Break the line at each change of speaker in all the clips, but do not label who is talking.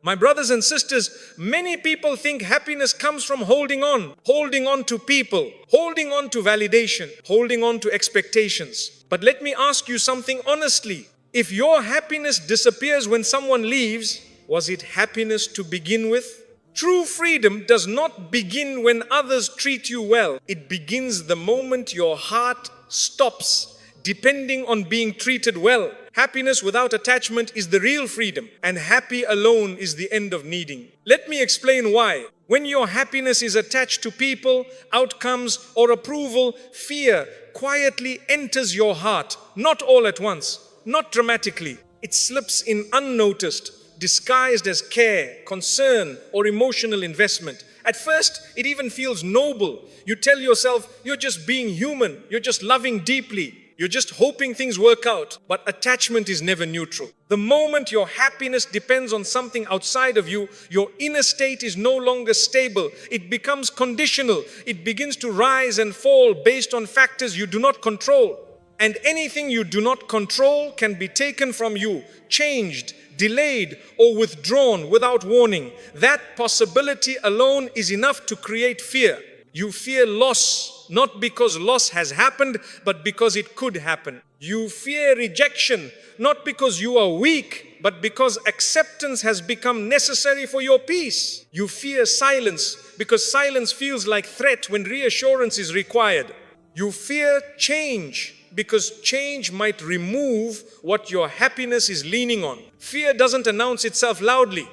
My brothers and sisters, many people think happiness comes from holding on to people, holding on to validation, holding on to expectations. But let me ask you something honestly. If your happiness disappears when someone leaves, was it happiness to begin with? True freedom does not begin when others treat you well. It begins the moment your heart stops depending on being treated well. Happiness without attachment is the real freedom, and happy alone is the end of needing. Let me explain why. When your happiness is attached to people, outcomes, or approval, fear quietly enters your heart, not all at once, not dramatically. It slips in unnoticed, disguised as care, concern, or emotional investment. At first, it even feels noble. You tell yourself, you're just being human, you're just loving deeply, you're just hoping things work out. But attachment is never neutral. The moment your happiness depends on something outside of you, your inner state is no longer stable. It becomes conditional. It begins to rise and fall based on factors you do not control. And anything you do not control can be taken from you, changed, delayed, or withdrawn without warning. That possibility alone is enough to create fear. You fear loss, not because loss has happened, but because it could happen. You fear rejection, not because you are weak, but because acceptance has become necessary for your peace. You fear silence, because silence feels like threat when reassurance is required. You fear change, because change might remove what your happiness is leaning on. Fear doesn't announce itself loudly.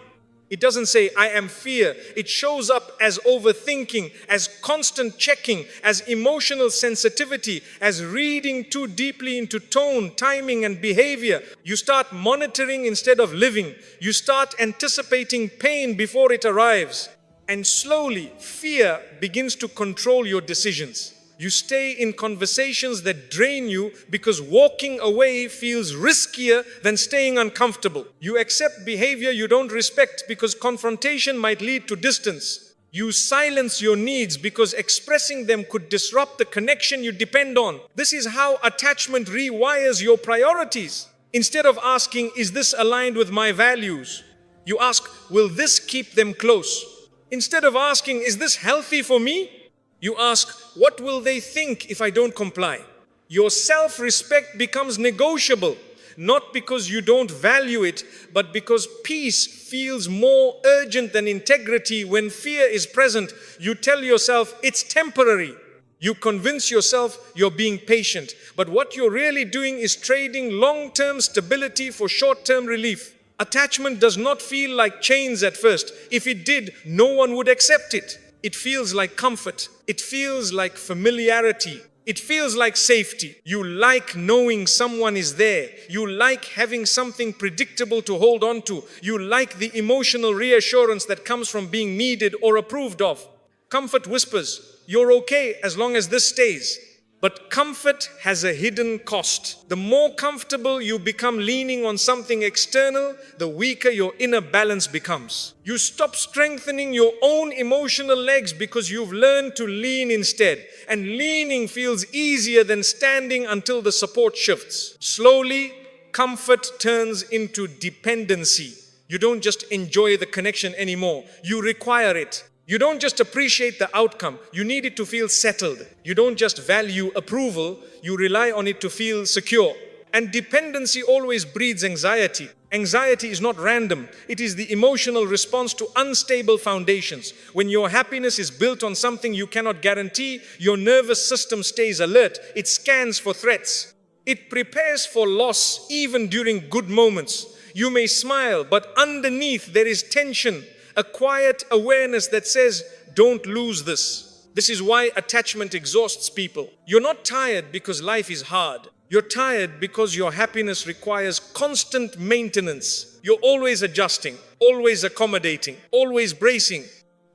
It doesn't say, I am fear. It shows up as overthinking, as constant checking, as emotional sensitivity, as reading too deeply into tone, timing, and behavior. You start monitoring instead of living. You start anticipating pain before it arrives. And slowly, fear begins to control your decisions. You stay in conversations that drain you because walking away feels riskier than staying uncomfortable. You accept behavior you don't respect because confrontation might lead to distance. You silence your needs because expressing them could disrupt the connection you depend on. This is how attachment rewires your priorities. Instead of asking, is this aligned with my values? You ask, will this keep them close? Instead of asking, is this healthy for me? You ask, what will they think if I don't comply? Your self-respect becomes negotiable, not because you don't value it, but because peace feels more urgent than integrity. When fear is present, you tell yourself it's temporary. You convince yourself you're being patient, but what you're really doing is trading long-term stability for short-term relief. Attachment does not feel like chains at first. If it did, no one would accept it. It feels like comfort. It feels like familiarity. It feels like safety. You like knowing someone is there. You like having something predictable to hold on to. You like the emotional reassurance that comes from being needed or approved of. Comfort whispers, you're okay as long as this stays. But comfort has a hidden cost. The more comfortable you become leaning on something external, the weaker your inner balance becomes. You stop strengthening your own emotional legs because you've learned to lean instead. And leaning feels easier than standing until the support shifts. Slowly, comfort turns into dependency. You don't just enjoy the connection anymore. You require it. You don't just appreciate the outcome, you need it to feel settled. You don't just value approval, you rely on it to feel secure. And dependency always breeds anxiety. Anxiety is not random, it is the emotional response to unstable foundations. When your happiness is built on something you cannot guarantee, your nervous system stays alert, it scans for threats. It prepares for loss even during good moments. You may smile, but underneath there is tension. A quiet awareness that says, don't lose this. This is why attachment exhausts people. You're not tired because life is hard. You're tired because your happiness requires constant maintenance. You're always adjusting, always accommodating, always bracing.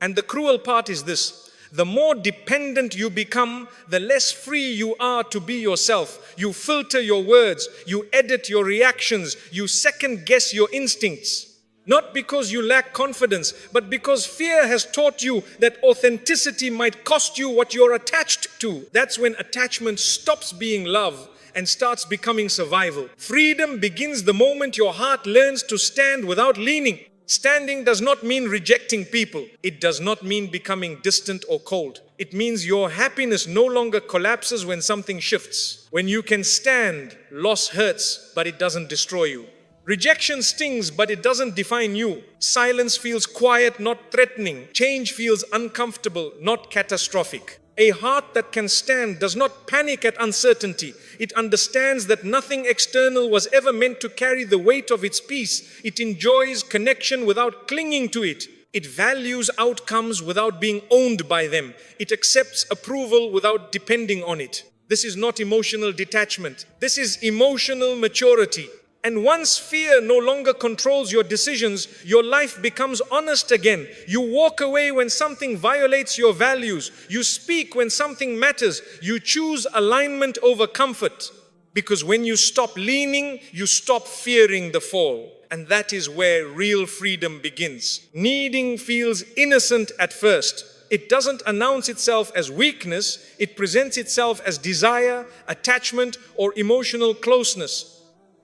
And the cruel part is this. The more dependent you become, the less free you are to be yourself. You filter your words, you edit your reactions, you second guess your instincts. Not because you lack confidence, but because fear has taught you that authenticity might cost you what you're attached to. That's when attachment stops being love and starts becoming survival. Freedom begins the moment your heart learns to stand without leaning. Standing does not mean rejecting people. It does not mean becoming distant or cold. It means your happiness no longer collapses when something shifts. When you can stand, loss hurts, but it doesn't destroy you. Rejection stings, but it doesn't define you. Silence feels quiet, not threatening. Change feels uncomfortable, not catastrophic. A heart that can stand does not panic at uncertainty. It understands that nothing external was ever meant to carry the weight of its peace. It enjoys connection without clinging to it. It values outcomes without being owned by them. It accepts approval without depending on it. This is not emotional detachment. This is emotional maturity. And once fear no longer controls your decisions, your life becomes honest again. You walk away when something violates your values. You speak when something matters. You choose alignment over comfort. Because when you stop leaning, you stop fearing the fall. And that is where real freedom begins. Needing feels innocent at first. It doesn't announce itself as weakness. It presents itself as desire, attachment, or emotional closeness.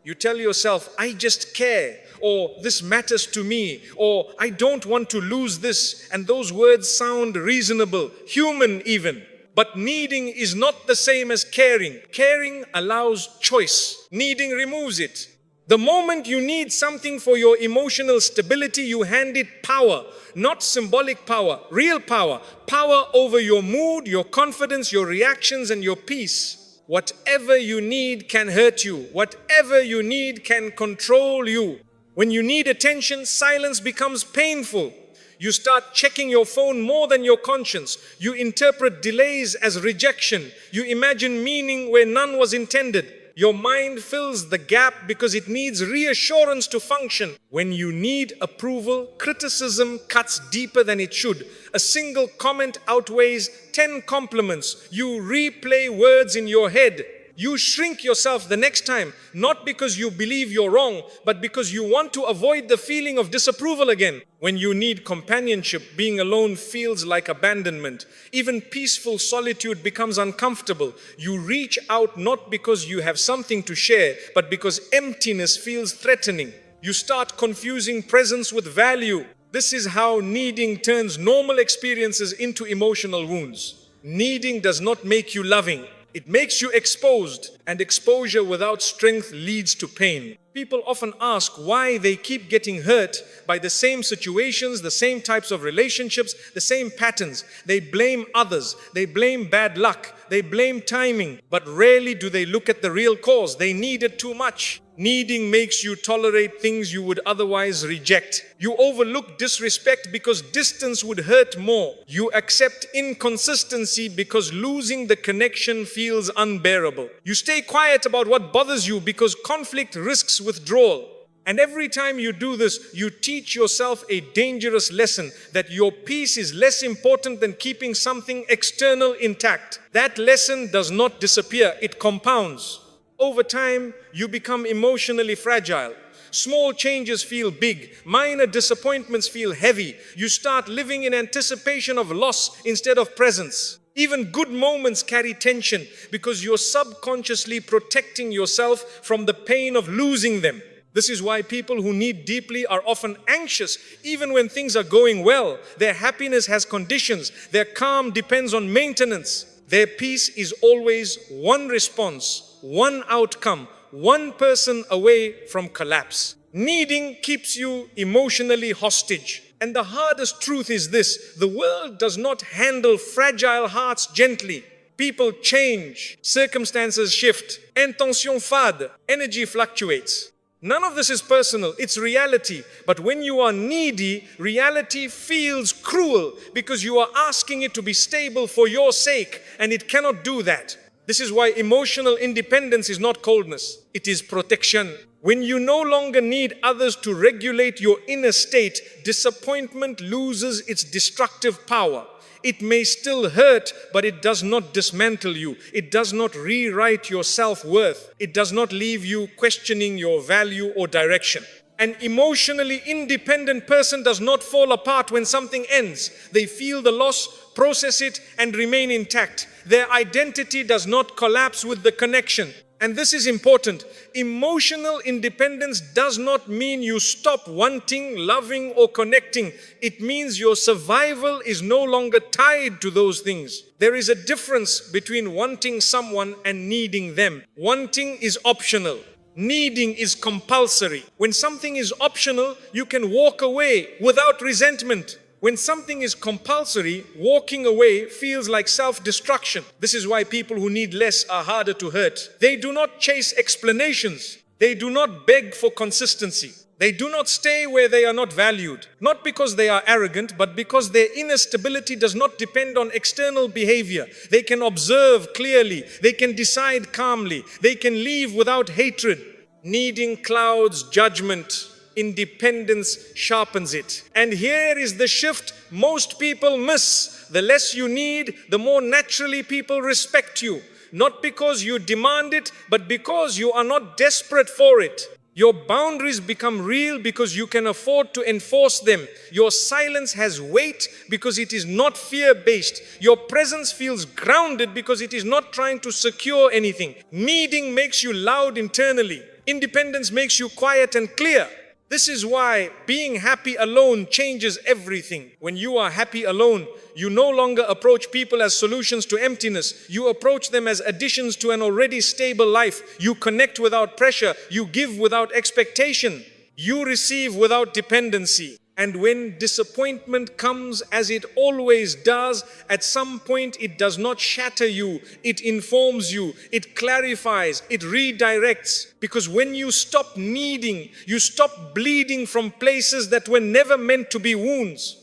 You tell yourself, I just care, or this matters to me, or I don't want to lose this. And those words sound reasonable, human even. But needing is not the same as caring. Caring allows choice. Needing removes it. The moment you need something for your emotional stability, you hand it power, not symbolic power, real power. Power over your mood, your confidence, your reactions, and your peace. Whatever you need can hurt you. Whatever you need can control you. When you need attention, silence becomes painful. You start checking your phone more than your conscience. You interpret delays as rejection. You imagine meaning where none was intended. Your mind fills the gap because it needs reassurance to function. When you need approval, criticism cuts deeper than it should. A single comment outweighs 10 compliments. You replay words in your head. You shrink yourself the next time, not because you believe you're wrong, but because you want to avoid the feeling of disapproval again. When you need companionship, being alone feels like abandonment. Even peaceful solitude becomes uncomfortable. You reach out not because you have something to share, but because emptiness feels threatening. You start confusing presence with value. This is how needing turns normal experiences into emotional wounds. Needing does not make you loving. It makes you exposed, and exposure without strength leads to pain. People often ask why they keep getting hurt by the same situations, the same types of relationships, the same patterns. They blame others, they blame bad luck, they blame timing, but rarely do they look at the real cause. They needed too much. Needing makes you tolerate things you would otherwise reject. You overlook disrespect because distance would hurt more. You accept inconsistency because losing the connection feels unbearable. You stay quiet about what bothers you because conflict risks withdrawal. And every time you do this, you teach yourself a dangerous lesson that your peace is less important than keeping something external intact. That lesson does not disappear, it compounds. Over time, you become emotionally fragile. Small changes feel big. Minor disappointments feel heavy. You start living in anticipation of loss instead of presence. Even good moments carry tension because you're subconsciously protecting yourself from the pain of losing them. This is why people who need deeply are often anxious even when things are going well. Their happiness has conditions. Their calm depends on maintenance. Their peace is always one response, one outcome, one person away from collapse. Needing keeps you emotionally hostage. And the hardest truth is this: the world does not handle fragile hearts gently. People change, circumstances shift, intention fade, energy fluctuates. None of this is personal, it's reality. But when you are needy, reality feels cruel because you are asking it to be stable for your sake, and it cannot do that. This is why emotional independence is not coldness, it is protection. When you no longer need others to regulate your inner state, disappointment loses its destructive power. It may still hurt, but it does not dismantle you. It does not rewrite your self-worth. It does not leave you questioning your value or direction. An emotionally independent person does not fall apart when something ends. They feel the loss, process it, and remain intact. Their identity does not collapse with the connection. And this is important. Emotional independence does not mean you stop wanting, loving, or connecting. It means your survival is no longer tied to those things. There is a difference between wanting someone and needing them. Wanting is optional. Needing is compulsory. When something is optional, you can walk away without resentment. When something is compulsory, walking away feels like self-destruction. This is why people who need less are harder to hurt. They do not chase explanations. They do not beg for consistency. They do not stay where they are not valued. Not because they are arrogant, but because their inner stability does not depend on external behavior. They can observe clearly. They can decide calmly. They can leave without hatred. Needing clouds judgment. Independence sharpens it. And here is the shift most people miss. The less you need, the more naturally people respect you. Not because you demand it, but because you are not desperate for it. Your boundaries become real because you can afford to enforce them. Your silence has weight because it is not fear-based. Your presence feels grounded because it is not trying to secure anything. Needing makes you loud internally. Independence makes you quiet and clear. This is why being happy alone changes everything. When you are happy alone, you no longer approach people as solutions to emptiness. You approach them as additions to an already stable life. You connect without pressure. You give without expectation. You receive without dependency. And when disappointment comes, as it always does, at some point it does not shatter you. It informs you. It clarifies. It redirects. Because when you stop needing, you stop bleeding from places that were never meant to be wounds.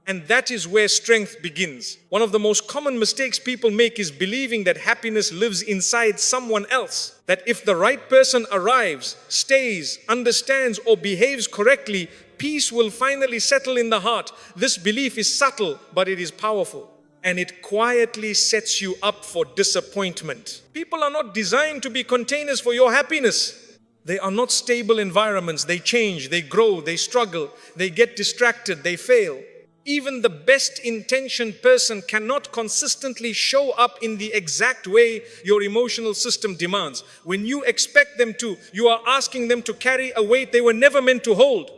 And that is where strength begins. One of the most common mistakes people make is believing that happiness lives inside someone else. That if the right person arrives, stays, understands, or behaves correctly, peace will finally settle in the heart. This belief is subtle, but it is powerful. And it quietly sets you up for disappointment. People are not designed to be containers for your happiness. They are not stable environments. They change, they grow, they struggle, they get distracted, they fail. Even the best intentioned person cannot consistently show up in the exact way your emotional system demands. When you expect them to, you are asking them to carry a weight they were never meant to hold.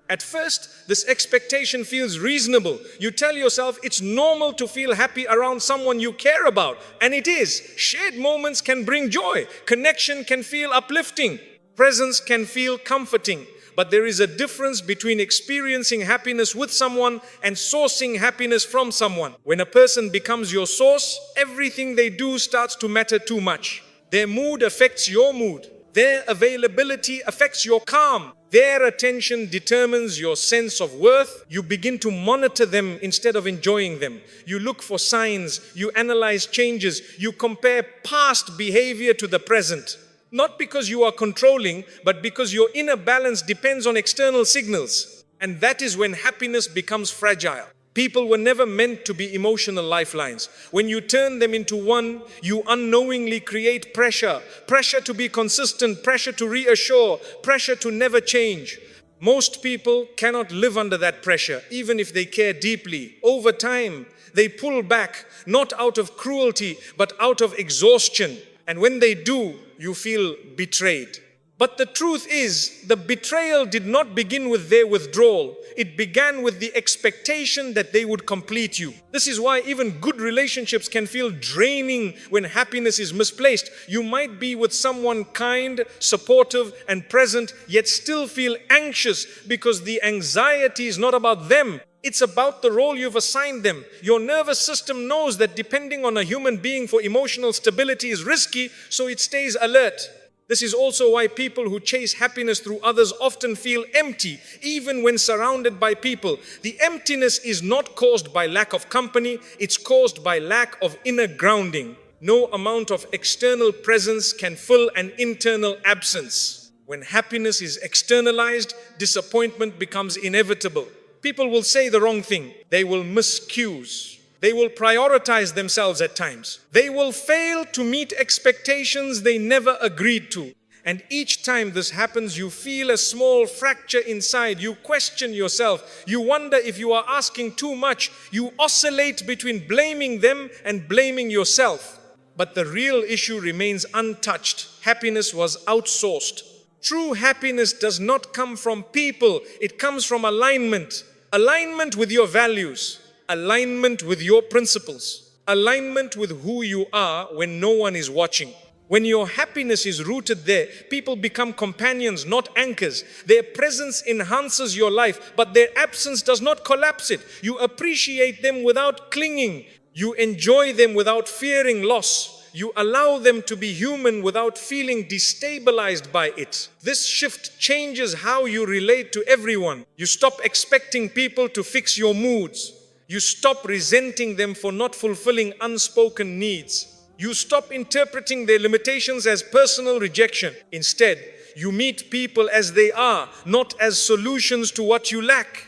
At first, this expectation feels reasonable. You tell yourself it's normal to feel happy around someone you care about. And it is. Shared moments can bring joy. Connection can feel uplifting. Presence can feel comforting. But there is a difference between experiencing happiness with someone and sourcing happiness from someone. When a person becomes your source, everything they do starts to matter too much. Their mood affects your mood. Their availability affects your calm. Their attention determines your sense of worth. You begin to monitor them instead of enjoying them. You look for signs. You analyze changes. You compare past behavior to the present. Not because you are controlling, but because your inner balance depends on external signals. And that is when happiness becomes fragile. People were never meant to be emotional lifelines. When you turn them into one, you unknowingly create pressure. Pressure to be consistent, pressure to reassure, pressure to never change. Most people cannot live under that pressure, even if they care deeply. Over time, they pull back, not out of cruelty, but out of exhaustion. And when they do, you feel betrayed. But the truth is, the betrayal did not begin with their withdrawal. It began with the expectation that they would complete you. This is why even good relationships can feel draining when happiness is misplaced. You might be with someone kind, supportive, and present, yet still feel anxious because the anxiety is not about them. It's about the role you've assigned them. Your nervous system knows that depending on a human being for emotional stability is risky, so it stays alert. This is also why people who chase happiness through others often feel empty, even when surrounded by people. The emptiness is not caused by lack of company, it's caused by lack of inner grounding. No amount of external presence can fill an internal absence. When happiness is externalized, disappointment becomes inevitable. People will say the wrong thing. They will miss cues. They will prioritize themselves at times. They will fail to meet expectations they never agreed to. And each time this happens, you feel a small fracture inside. You question yourself. You wonder if you are asking too much. You oscillate between blaming them and blaming yourself. But the real issue remains untouched. Happiness was outsourced. True happiness does not come from people, it comes from alignment. Alignment with your values, alignment with your principles, alignment with who you are when no one is watching. When your happiness is rooted there, people become companions, not anchors. Their presence enhances your life, but their absence does not collapse it. You appreciate them without clinging. You enjoy them without fearing loss. You allow them to be human without feeling destabilized by it. This shift changes how you relate to everyone. You stop expecting people to fix your moods. You stop resenting them for not fulfilling unspoken needs. You stop interpreting their limitations as personal rejection. Instead, you meet people as they are, not as solutions to what you lack.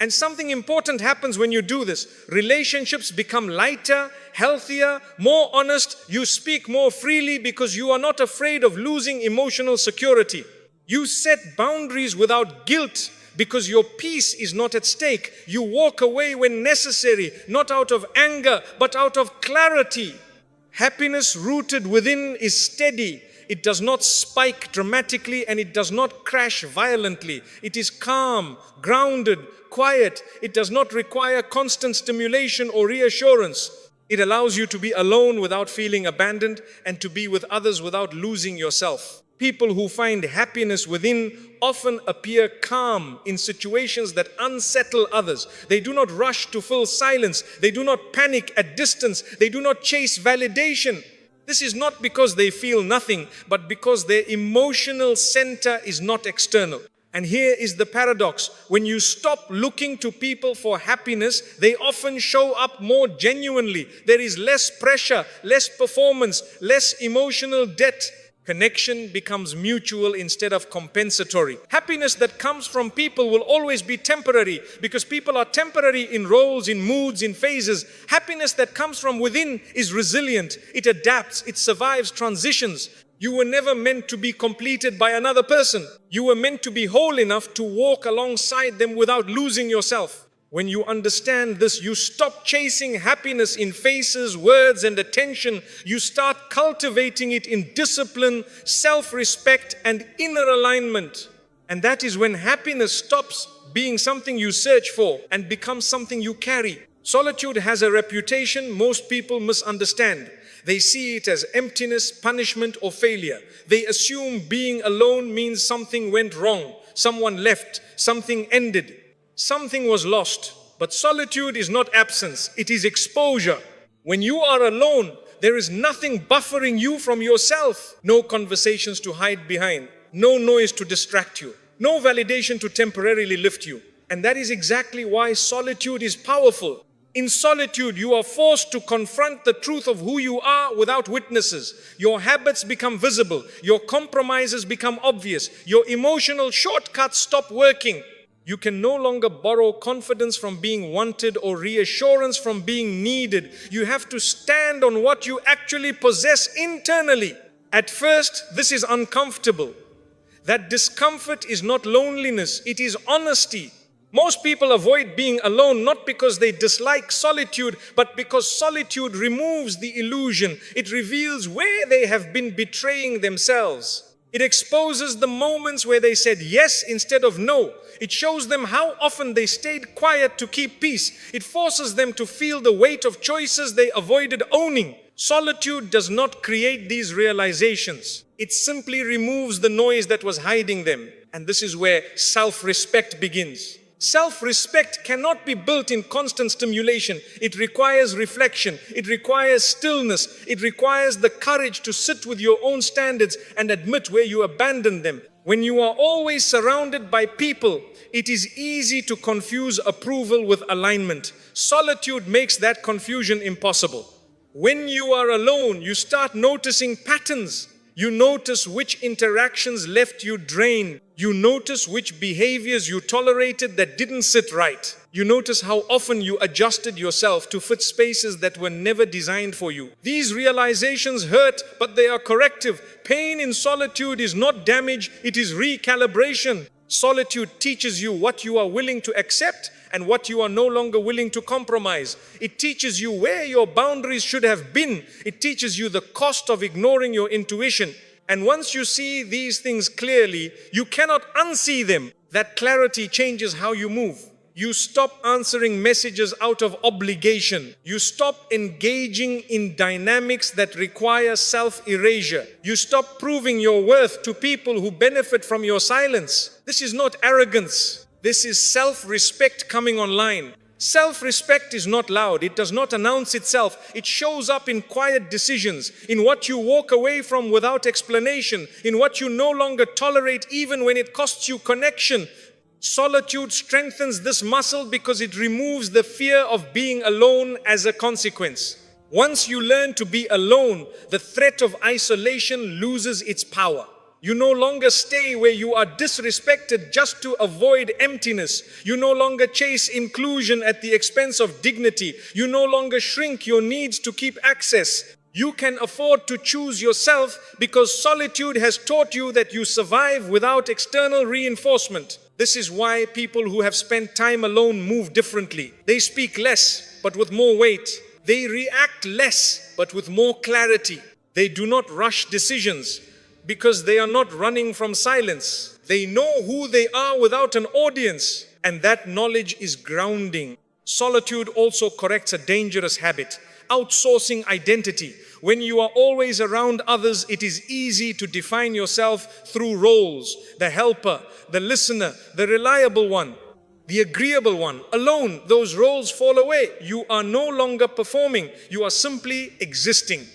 And something important happens when you do this. Relationships become lighter, healthier, more honest. You speak more freely because you are not afraid of losing emotional security. You set boundaries without guilt because your peace is not at stake. You walk away when necessary, not out of anger, but out of clarity. Happiness rooted within is steady. It does not spike dramatically and it does not crash violently. It is calm, grounded, quiet. It does not require constant stimulation or reassurance. It allows you to be alone without feeling abandoned and to be with others without losing yourself. People who find happiness within often appear calm in situations that unsettle others. They do not rush to fill silence. They do not panic at distance. They do not chase validation. This is not because they feel nothing, but because their emotional center is not external. And here is the paradox. When you stop looking to people for happiness, they often show up more genuinely. There is less pressure, less performance, less emotional debt. Connection becomes mutual instead of compensatory. Happiness that comes from people will always be temporary because people are temporary in roles, in moods, in phases. Happiness that comes from within is resilient. It adapts, it survives transitions. You were never meant to be completed by another person. You were meant to be whole enough to walk alongside them without losing yourself. When you understand this, you stop chasing happiness in faces, words, and attention. You start cultivating it in discipline, self-respect, and inner alignment. And that is when happiness stops being something you search for and becomes something you carry. Solitude has a reputation most people misunderstand. They see it as emptiness, punishment, or failure. They assume being alone means something went wrong, someone left, something ended. Something was lost. But solitude is not absence, it is exposure. When you are alone, there is nothing buffering you from yourself. No conversations to hide behind, no noise to distract you, no validation to temporarily lift you. And that is exactly why solitude is powerful. In solitude, you are forced to confront the truth of who you are without witnesses. Your habits become visible, your compromises become obvious, your emotional shortcuts stop working. You can no longer borrow confidence from being wanted or reassurance from being needed. You have to stand on what you actually possess internally. At first, this is uncomfortable. That discomfort is not loneliness, it is honesty. Most people avoid being alone not because they dislike solitude, but because solitude removes the illusion. It reveals where they have been betraying themselves. It exposes the moments where they said yes instead of no. It shows them how often they stayed quiet to keep peace. It forces them to feel the weight of choices they avoided owning. Solitude does not create these realizations. It simply removes the noise that was hiding them. And this is where self-respect begins. Self-respect cannot be built in constant stimulation. It requires reflection. It requires stillness. It requires the courage to sit with your own standards and admit where you abandon them. When you are always surrounded by people, it is easy to confuse approval with alignment. Solitude makes that confusion impossible. When you are alone, you start noticing patterns. You notice which interactions left you drained. You notice which behaviors you tolerated that didn't sit right. You notice how often you adjusted yourself to fit spaces that were never designed for you. These realizations hurt, but they are corrective. Pain in solitude is not damage, it is recalibration. Solitude teaches you what you are willing to accept and what you are no longer willing to compromise. It teaches you where your boundaries should have been. It teaches you the cost of ignoring your intuition. And once you see these things clearly, you cannot unsee them. That clarity changes how you move. You stop answering messages out of obligation. You stop engaging in dynamics that require self-erasure. You stop proving your worth to people who benefit from your silence. This is not arrogance. This is self-respect coming online. Self-respect is not loud. It does not announce itself. It shows up in quiet decisions, in what you walk away from without explanation, in what you no longer tolerate even when it costs you connection. Solitude strengthens this muscle because it removes the fear of being alone as a consequence. Once you learn to be alone, the threat of isolation loses its power. You no longer stay where you are disrespected just to avoid emptiness. You no longer chase inclusion at the expense of dignity. You no longer shrink your needs to keep access. You can afford to choose yourself because solitude has taught you that you survive without external reinforcement. This is why people who have spent time alone move differently. They speak less, but with more weight. They react less, but with more clarity. They do not rush decisions because they are not running from silence. They know who they are without an audience, and that knowledge is grounding. Solitude also corrects a dangerous habit: outsourcing identity. When you are always around others, it is easy to define yourself through roles: the helper, the listener, the reliable one, the agreeable one. Alone, those roles fall away. You are no longer performing. You are simply existing.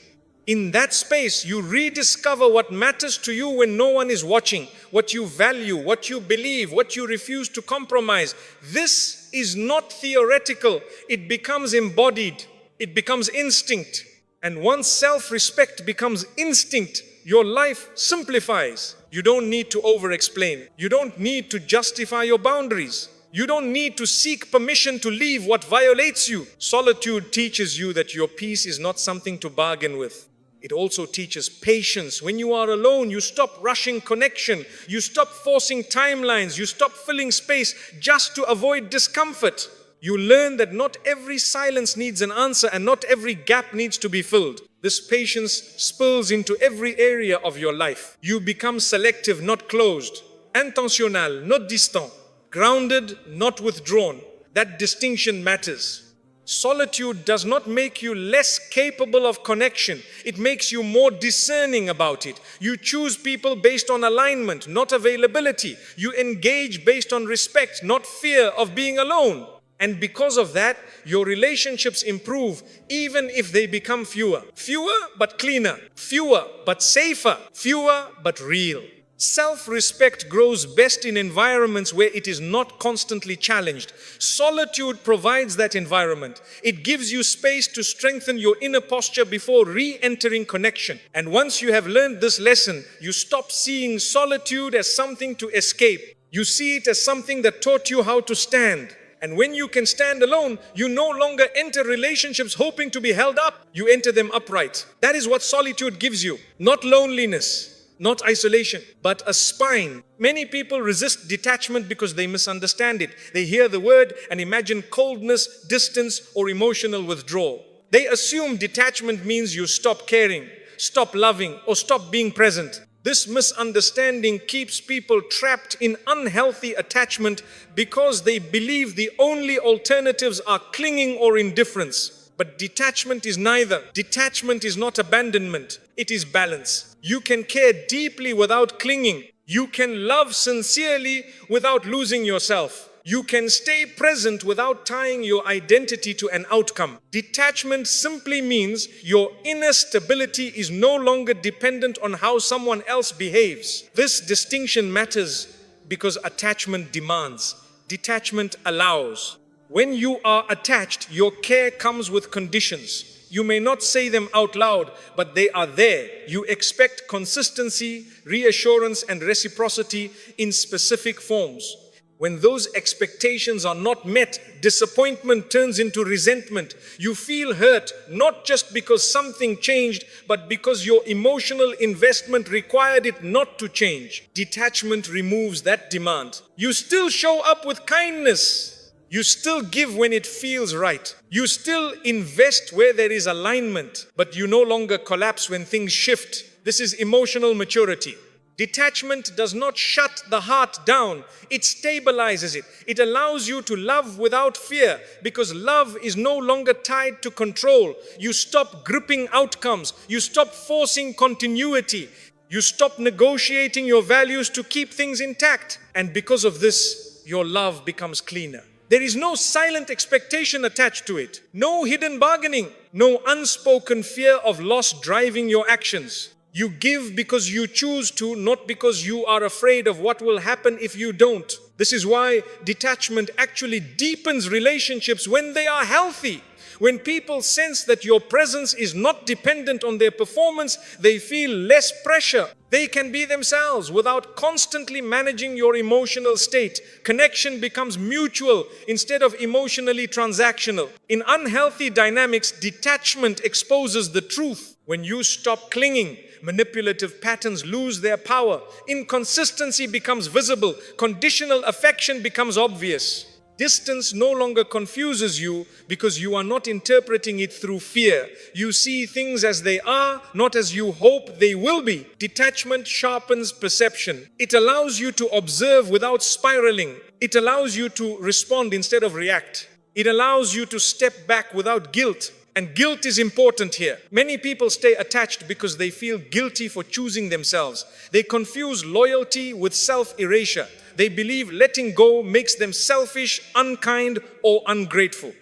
In that space, you rediscover what matters to you when no one is watching, what you value, what you believe, what you refuse to compromise. This is not theoretical. It becomes embodied. It becomes instinct. And once self-respect becomes instinct, your life simplifies. You don't need to over-explain. You don't need to justify your boundaries. You don't need to seek permission to leave what violates you. Solitude teaches you that your peace is not something to bargain with. It also teaches patience. When you are alone, you stop rushing connection. You stop forcing timelines. You stop filling space just to avoid discomfort. You learn that not every silence needs an answer and not every gap needs to be filled. This patience spills into every area of your life. You become selective, not closed. Intentional, not distant. Grounded, not withdrawn. That distinction matters. Solitude does not make you less capable of connection. It makes you more discerning about it. You choose people based on alignment, not availability. You engage based on respect, not fear of being alone. And because of that, your relationships improve even if they become fewer. Fewer but cleaner. Fewer but safer. Fewer but real. Self-respect grows best in environments where it is not constantly challenged. Solitude provides that environment. It gives you space to strengthen your inner posture before re-entering connection. And once you have learned this lesson, you stop seeing solitude as something to escape. You see it as something that taught you how to stand. And when you can stand alone, you no longer enter relationships hoping to be held up. You enter them upright. That is what solitude gives you. Not loneliness, not isolation, but a spine. Many people resist detachment because they misunderstand it. They hear the word and imagine coldness, distance, or emotional withdrawal. They assume detachment means you stop caring, stop loving, or stop being present. This misunderstanding keeps people trapped in unhealthy attachment because they believe the only alternatives are clinging or indifference. But detachment is neither. Detachment is not abandonment. It is balance. You can care deeply without clinging. You can love sincerely without losing yourself. You can stay present without tying your identity to an outcome. Detachment simply means your inner stability is no longer dependent on how someone else behaves. This distinction matters because attachment demands. Detachment allows. When you are attached, your care comes with conditions. You may not say them out loud, but they are there. You expect consistency, reassurance, and reciprocity in specific forms. When those expectations are not met, disappointment turns into resentment. You feel hurt, not just because something changed, but because your emotional investment required it not to change. Detachment removes that demand. You still show up with kindness. You still give when it feels right. You still invest where there is alignment, but you no longer collapse when things shift. This is emotional maturity. Detachment does not shut the heart down. It stabilizes it. It allows you to love without fear, because love is no longer tied to control. You stop gripping outcomes. You stop forcing continuity. You stop negotiating your values to keep things intact. And because of this, your love becomes cleaner. There is no silent expectation attached to it. No hidden bargaining. No unspoken fear of loss driving your actions. You give because you choose to, not because you are afraid of what will happen if you don't. This is why detachment actually deepens relationships when they are healthy. When people sense that your presence is not dependent on their performance, they feel less pressure. They can be themselves without constantly managing your emotional state. Connection becomes mutual instead of emotionally transactional. In unhealthy dynamics, detachment exposes the truth. When you stop clinging, manipulative patterns lose their power. Inconsistency becomes visible. Conditional affection becomes obvious. Distance no longer confuses you because you are not interpreting it through fear. You see things as they are, not as you hope they will be. Detachment sharpens perception. It allows you to observe without spiraling. It allows you to respond instead of react. It allows you to step back without guilt. And guilt is important here. Many people stay attached because they feel guilty for choosing themselves. They confuse loyalty with self-erasure. They believe letting go makes them selfish, unkind, or ungrateful.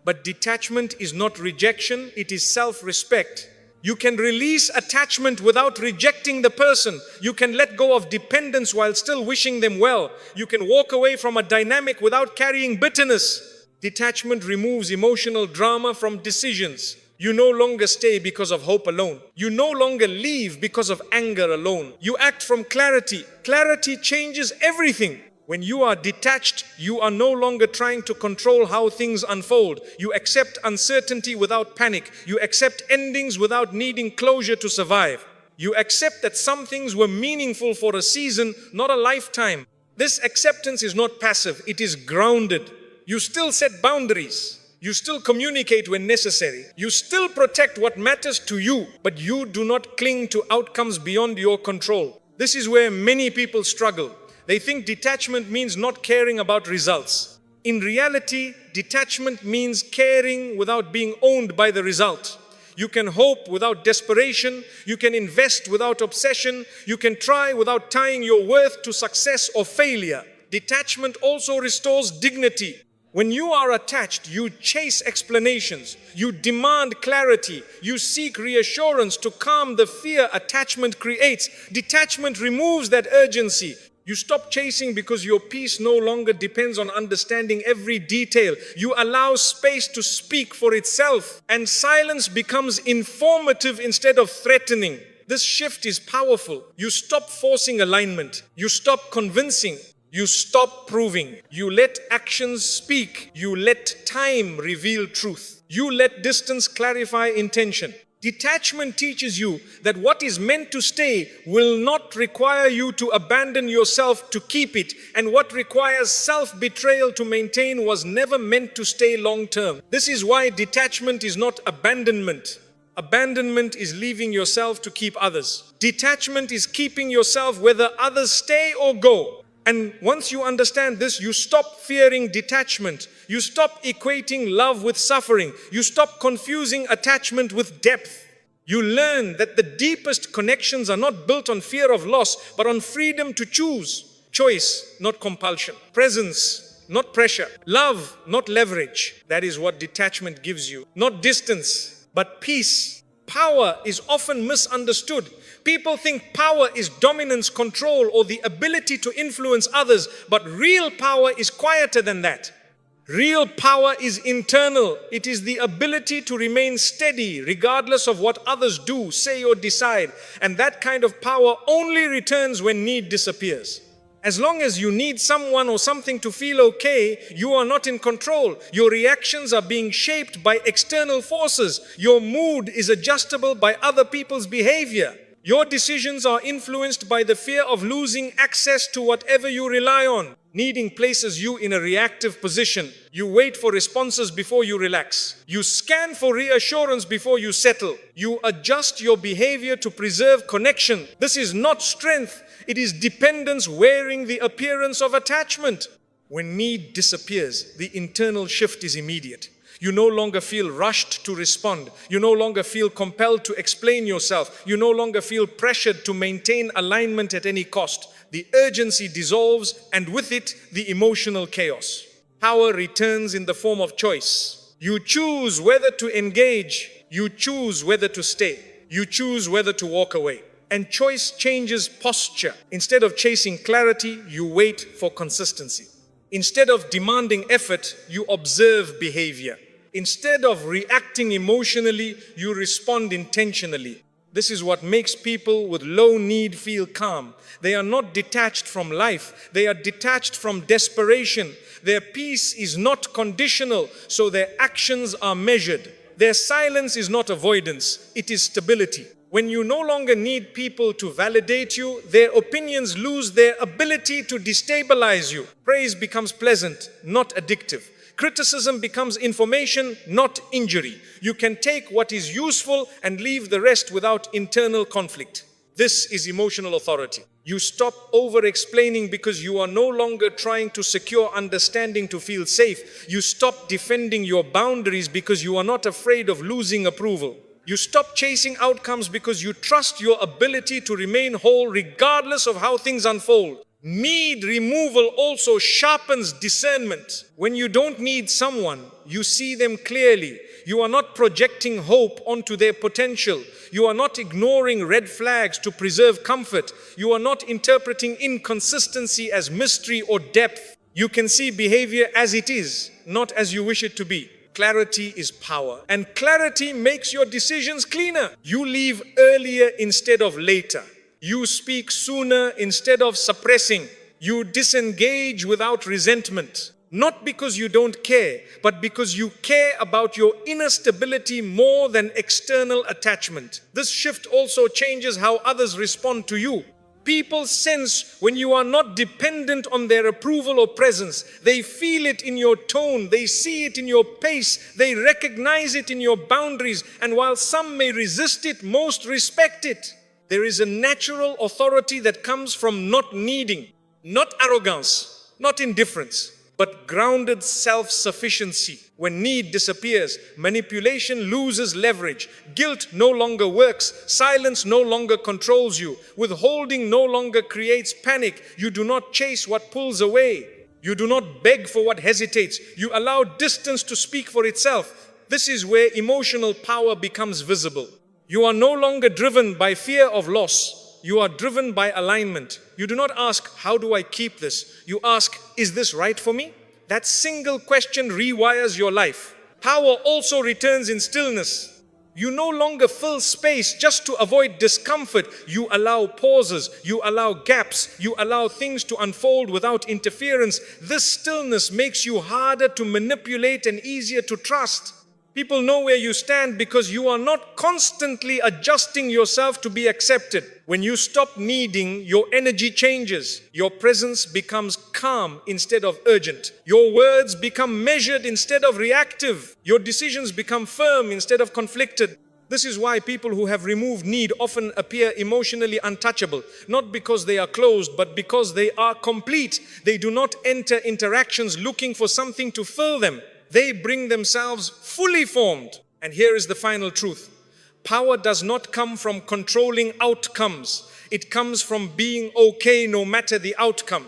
But detachment is not rejection, it is self-respect. You can release attachment without rejecting the person. You can let go of dependence while still wishing them well. You can walk away from a dynamic without carrying bitterness. Detachment removes emotional drama from decisions. You no longer stay because of hope alone. You no longer leave because of anger alone. You act from clarity. Clarity changes everything. When you are detached, you are no longer trying to control how things unfold. You accept uncertainty without panic. You accept endings without needing closure to survive. You accept that some things were meaningful for a season, not a lifetime. This acceptance is not passive, it is grounded. You still set boundaries. You still communicate when necessary. You still protect what matters to you, but you do not cling to outcomes beyond your control. This is where many people struggle. They think detachment means not caring about results. In reality, detachment means caring without being owned by the result. You can hope without desperation. You can invest without obsession. You can try without tying your worth to success or failure. Detachment also restores dignity. When you are attached, you chase explanations, you demand clarity, you seek reassurance to calm the fear attachment creates. Detachment removes that urgency. You stop chasing because your peace no longer depends on understanding every detail. You allow space to speak for itself, and silence becomes informative instead of threatening. This shift is powerful. You stop forcing alignment. You stop convincing. You stop proving. You let actions speak. You let time reveal truth. You let distance clarify intention. Detachment teaches you that what is meant to stay will not require you to abandon yourself to keep it, and what requires self-betrayal to maintain was never meant to stay long-term. This is why detachment is not abandonment. Abandonment is leaving yourself to keep others. Detachment is keeping yourself whether others stay or go. And once you understand this, you stop fearing detachment. You stop equating love with suffering. You stop confusing attachment with depth. You learn that the deepest connections are not built on fear of loss, but on freedom to choose. Choice, not compulsion. Presence, not pressure. Love, not leverage. That is what detachment gives you. Not distance, but peace. Power is often misunderstood. People think power is dominance, control, or the ability to influence others, but real power is quieter than that. Real power is internal. It is the ability to remain steady regardless of what others do, say, or decide. And that kind of power only returns when need disappears. As long as you need someone or something to feel okay, you are not in control. Your reactions are being shaped by external forces. Your mood is adjustable by other people's behavior. Your decisions are influenced by the fear of losing access to whatever you rely on. Needing places you in a reactive position. You wait for responses before you relax. You scan for reassurance before you settle. You adjust your behavior to preserve connection. This is not strength. It is dependence wearing the appearance of attachment. When need disappears, the internal shift is immediate. You no longer feel rushed to respond. You no longer feel compelled to explain yourself. You no longer feel pressured to maintain alignment at any cost. The urgency dissolves, and with it, the emotional chaos. Power returns in the form of choice. You choose whether to engage. You choose whether to stay. You choose whether to walk away. And choice changes posture. Instead of chasing clarity, you wait for consistency. Instead of demanding effort, you observe behavior. Instead of reacting emotionally, you respond intentionally. This is what makes people with low need feel calm. They are not detached from life. They are detached from desperation. Their peace is not conditional, so their actions are measured. Their silence is not avoidance, it is stability. When you no longer need people to validate you, their opinions lose their ability to destabilize you. Praise becomes pleasant, not addictive. Criticism becomes information, not injury. You can take what is useful and leave the rest without internal conflict. This is emotional authority. You stop over-explaining because you are no longer trying to secure understanding to feel safe. You stop defending your boundaries because you are not afraid of losing approval. You stop chasing outcomes because you trust your ability to remain whole regardless of how things unfold. Need removal also sharpens discernment. When you don't need someone, you see them clearly. You are not projecting hope onto their potential. You are not ignoring red flags to preserve comfort. You are not interpreting inconsistency as mystery or depth. You can see behavior as it is, not as you wish it to be. Clarity is power, and clarity makes your decisions cleaner. You leave earlier instead of later. You speak sooner instead of suppressing. You disengage without resentment. Not because you don't care, but because you care about your inner stability more than external attachment. This shift also changes how others respond to you. People sense when you are not dependent on their approval or presence. They feel it in your tone, they see it in your pace, they recognize it in your boundaries, and while some may resist it, most respect it. There is a natural authority that comes from not needing, not arrogance, not indifference, but grounded self-sufficiency. When need disappears, manipulation loses leverage. Guilt no longer works. Silence no longer controls you. Withholding no longer creates panic. You do not chase what pulls away. You do not beg for what hesitates. You allow distance to speak for itself. This is where emotional power becomes visible. You are no longer driven by fear of loss. You are driven by alignment. You do not ask, how do I keep this? You ask, is this right for me? That single question rewires your life. Power also returns in stillness. You no longer fill space just to avoid discomfort. You allow pauses. You allow gaps. You allow things to unfold without interference. This stillness makes you harder to manipulate and easier to trust. People know where you stand because you are not constantly adjusting yourself to be accepted. When you stop needing, your energy changes. Your presence becomes calm instead of urgent. Your words become measured instead of reactive. Your decisions become firm instead of conflicted. This is why people who have removed need often appear emotionally untouchable, not because they are closed, but because they are complete. They do not enter interactions looking for something to fill them. They bring themselves fully formed. And here is the final truth. Power does not come from controlling outcomes. It comes from being okay no matter the outcome.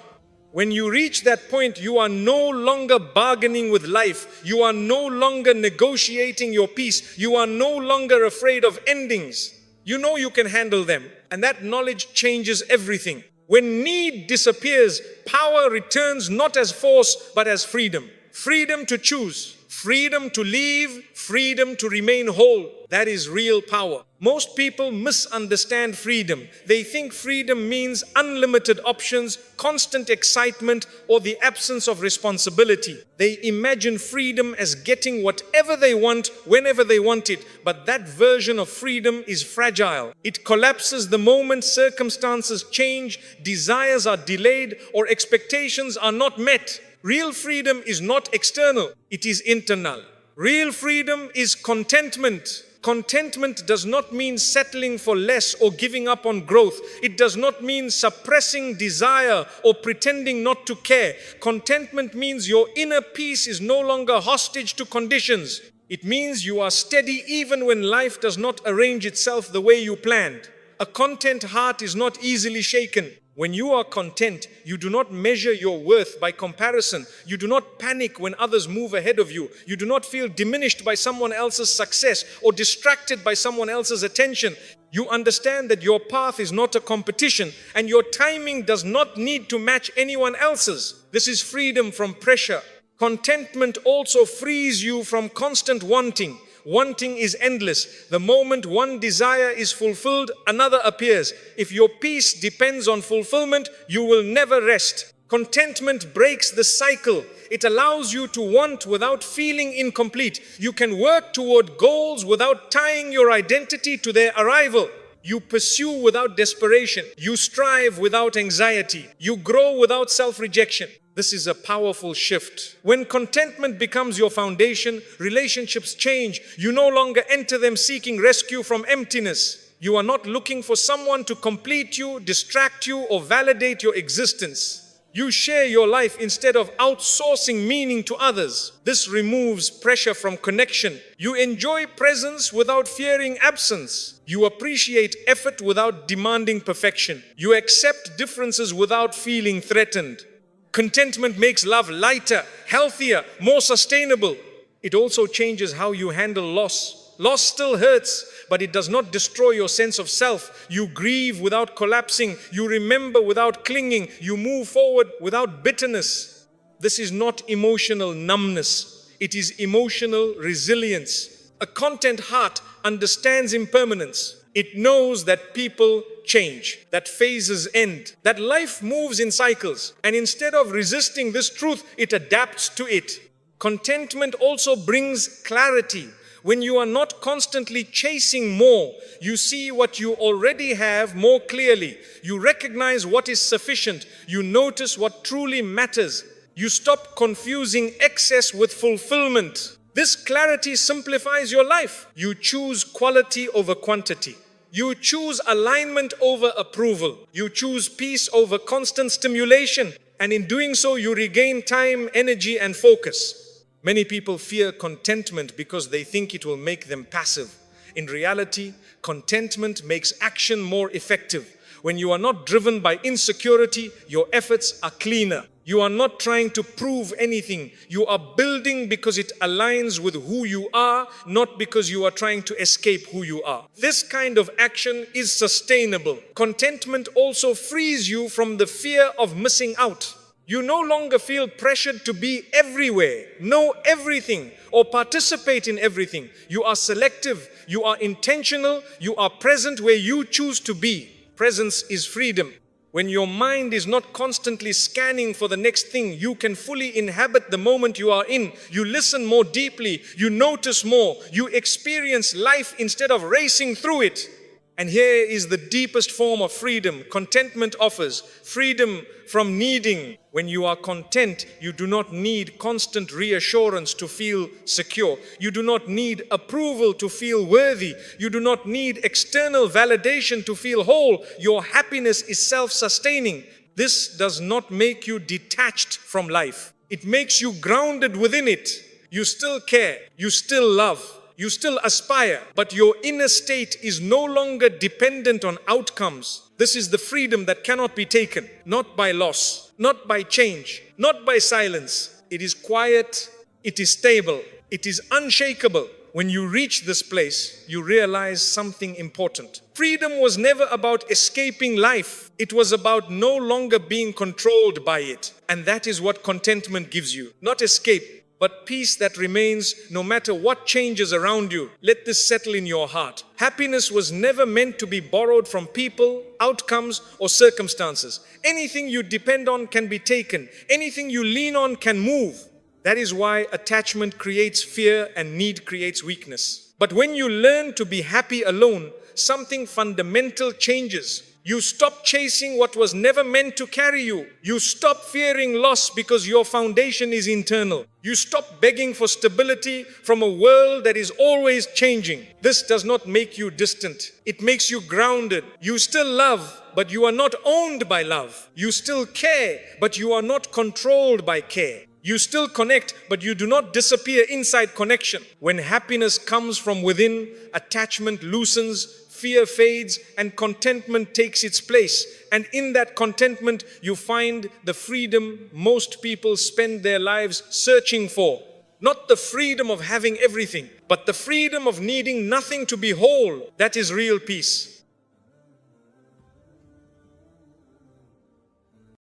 When you reach that point, you are no longer bargaining with life. You are no longer negotiating your peace. You are no longer afraid of endings. You know you can handle them. And that knowledge changes everything. When need disappears, power returns not as force, but as freedom. Freedom to choose, freedom to leave, freedom to remain whole. That is real power. Most people misunderstand freedom. They think freedom means unlimited options, constant excitement, or the absence of responsibility. They imagine freedom as getting whatever they want, whenever they want it. But that version of freedom is fragile. It collapses the moment circumstances change, desires are delayed, or expectations are not met. Real freedom is not external, it is internal. Real freedom is contentment. Contentment does not mean settling for less or giving up on growth. It does not mean suppressing desire or pretending not to care. Contentment means your inner peace is no longer hostage to conditions. It means you are steady even when life does not arrange itself the way you planned. A content heart is not easily shaken. When you are content, you do not measure your worth by comparison. You do not panic when others move ahead of you. You do not feel diminished by someone else's success or distracted by someone else's attention. You understand that your path is not a competition and your timing does not need to match anyone else's. This is freedom from pressure. Contentment also frees you from constant wanting. Wanting is endless. The moment one desire is fulfilled, another appears. If your peace depends on fulfillment, you will never rest. Contentment breaks the cycle. It allows you to want without feeling incomplete. You can work toward goals without tying your identity to their arrival. You pursue without desperation. You strive without anxiety. You grow without self-rejection. This is a powerful shift. When contentment becomes your foundation, relationships change. You no longer enter them seeking rescue from emptiness. You are not looking for someone to complete you, distract you, or validate your existence. You share your life instead of outsourcing meaning to others. This removes pressure from connection. You enjoy presence without fearing absence. You appreciate effort without demanding perfection. You accept differences without feeling threatened. Contentment makes love lighter, healthier, more sustainable. It also changes how you handle loss. Loss still hurts, but it does not destroy your sense of self. You grieve without collapsing. You remember without clinging. You move forward without bitterness. This is not emotional numbness. It is emotional resilience. A content heart understands impermanence. It knows that people change, that phases end, that life moves in cycles. And instead of resisting this truth, it adapts to it. Contentment also brings clarity. When you are not constantly chasing more, you see what you already have more clearly. You recognize what is sufficient. You notice what truly matters. You stop confusing excess with fulfillment. This clarity simplifies your life. You choose quality over quantity. You choose alignment over approval. You choose peace over constant stimulation. And in doing so, you regain time, energy, and focus. Many people fear contentment because they think it will make them passive. In reality, contentment makes action more effective. When you are not driven by insecurity, your efforts are cleaner. You are not trying to prove anything. You are building because it aligns with who you are, not because you are trying to escape who you are. This kind of action is sustainable. Contentment also frees you from the fear of missing out. You no longer feel pressured to be everywhere, know everything, or participate in everything. You are selective, you are intentional, you are present where you choose to be. Presence is freedom. When your mind is not constantly scanning for the next thing, you can fully inhabit the moment you are in. You listen more deeply, you notice more, you experience life instead of racing through it. And here is the deepest form of freedom contentment offers. Freedom from needing. When you are content, you do not need constant reassurance to feel secure. You do not need approval to feel worthy. You do not need external validation to feel whole. Your happiness is self-sustaining. This does not make you detached from life. It makes you grounded within it. You still care. You still love. You still aspire, but your inner state is no longer dependent on outcomes. This is the freedom that cannot be taken, not by loss, not by change, not by silence. It is quiet, it is stable, it is unshakable. When you reach this place, you realize something important. Freedom was never about escaping life. It was about no longer being controlled by it. And that is what contentment gives you. Not escape, but peace that remains no matter what changes around you. Let this settle in your heart. Happiness was never meant to be borrowed from people, outcomes, or circumstances. Anything you depend on can be taken. Anything you lean on can move. That is why attachment creates fear and need creates weakness. But when you learn to be happy alone, something fundamental changes. You stop chasing what was never meant to carry you. You stop fearing loss because your foundation is internal. You stop begging for stability from a world that is always changing. This does not make you distant. It makes you grounded. You still love, but you are not owned by love. You still care, but you are not controlled by care. You still connect, but you do not disappear inside connection. When happiness comes from within, attachment loosens, fear fades, and contentment takes its place. And in that contentment, you find the freedom most people spend their lives searching for. Not the freedom of having everything, but the freedom of needing nothing to be whole. That is real peace.